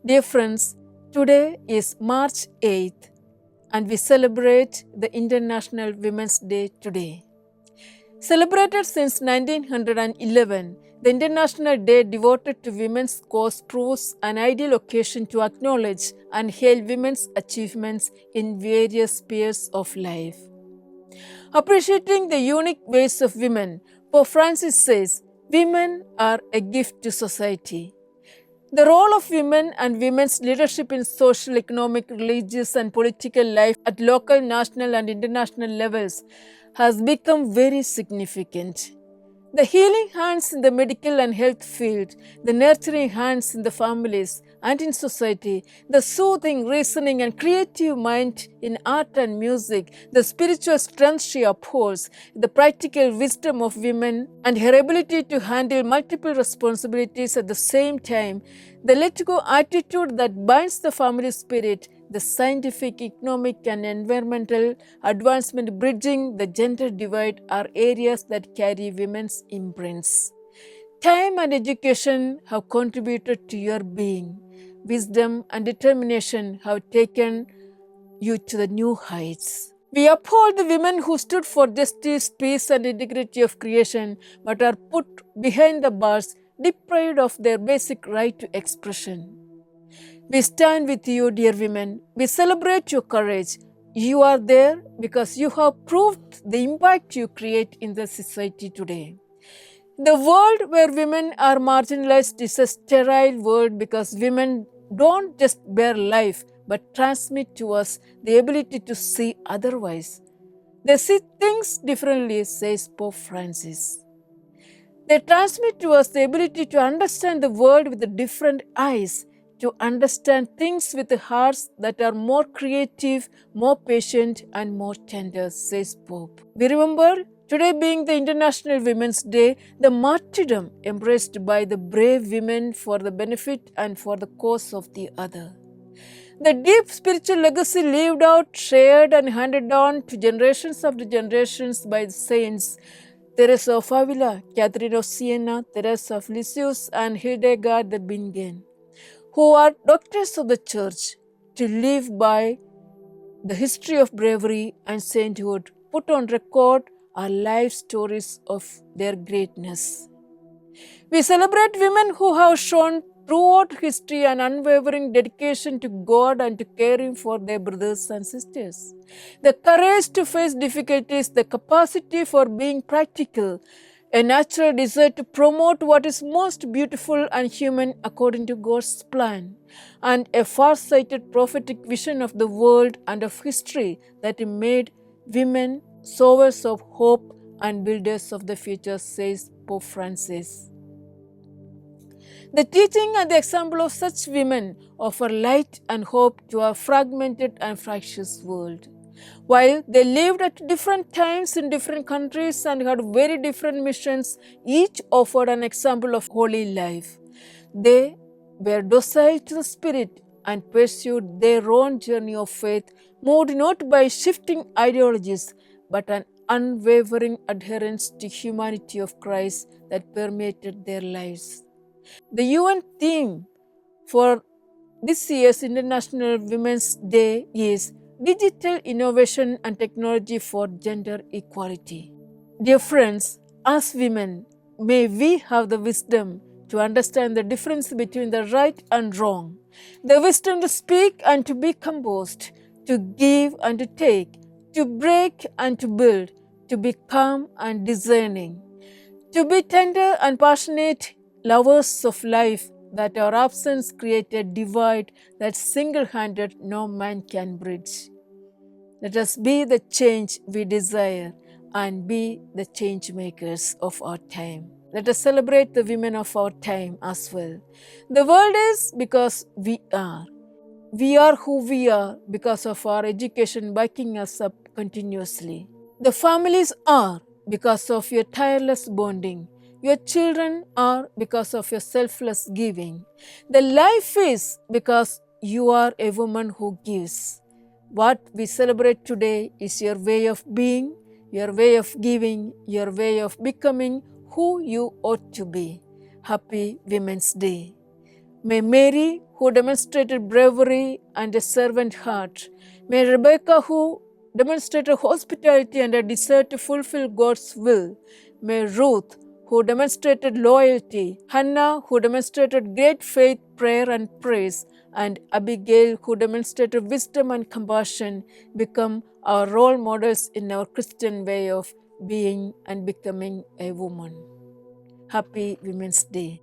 Dear friends, today is March 8th and we celebrate the International Women's Day today. Celebrated since 1911, the International Day devoted to women's cause proves an ideal occasion to acknowledge and hail women's achievements in various spheres of life. Appreciating the unique ways of women, Pope Francis says, women are a gift to society. The role of women and women's leadership in social, economic, religious and political life at local, national and international levels has become very significant. The healing hands in the medical and health field, the nurturing hands in the families and in society, the soothing, reasoning and creative mind in art and music, the spiritual strength she upholds, the practical wisdom of women and her ability to handle multiple responsibilities at the same time, the let-go attitude that binds the family spirit, the scientific, economic and environmental advancement bridging the gender divide are areas that carry women's imprints. Time and education have contributed to your being. Wisdom and determination have taken you to the new heights. We uphold the women who stood for justice, peace and integrity of creation but are put behind the bars, deprived of their basic right to expression. We stand with you, dear women. We celebrate your courage. You are there because you have proved the impact you create in the society today. The world where women are marginalized is a sterile world because women don't just bear life but transmit to us the ability to see otherwise. They see things differently, says Pope Francis. They transmit to us the ability to understand the world with different eyes, to understand things with hearts that are more creative, more patient and more tender, says Pope. We remember today being the International Women's Day, the martyrdom embraced by the brave women for the benefit and for the cause of the other. The deep spiritual legacy lived out, shared and handed on to generations after generations by the saints Teresa of Avila, Catherine of Siena, Teresa of Lisieux and Hildegard the Bingen, who are doctors of the Church, to live by the history of bravery and sainthood, put on record are life stories of their greatness. We celebrate women who have shown throughout history an unwavering dedication to God and to caring for their brothers and sisters. The courage to face difficulties, the capacity for being practical, a natural desire to promote what is most beautiful and human according to God's plan, and a far-sighted prophetic vision of the world and of history that made women sowers of hope and builders of the future, says Pope Francis. The teaching and the example of such women offer light and hope to our fragmented and fractious world. While they lived at different times in different countries and had very different missions, each offered an example of holy life. They were docile to the Spirit and pursued their own journey of faith, moved not by shifting ideologies, but an unwavering adherence to humanity of Christ that permeated their lives. The UN theme for this year's International Women's Day is Digital Innovation and Technology for Gender Equality. Dear friends, as women, may we have the wisdom to understand the difference between the right and wrong, the wisdom to speak and to be composed, to give and to take, to break and to build, to be calm and discerning, to be tender and passionate lovers of life, that our absence create a divide that single-handed no man can bridge. Let us be the change we desire and be the change makers of our time. Let us celebrate the women of our time as well. The world is because we are. We are who we are because of our education backing us up continuously. The families are because of your tireless bonding. Your children are because of your selfless giving. The life is because you are a woman who gives. What we celebrate today is your way of being, your way of giving, your way of becoming who you ought to be. Happy Women's Day. May Mary, who demonstrated bravery and a servant heart, may Rebecca, who demonstrated hospitality and a desire to fulfill God's will, may Ruth, who demonstrated loyalty, Hannah, who demonstrated great faith, prayer, and praise, and Abigail, who demonstrated wisdom and compassion, become our role models in our Christian way of being and becoming a woman. Happy Women's Day.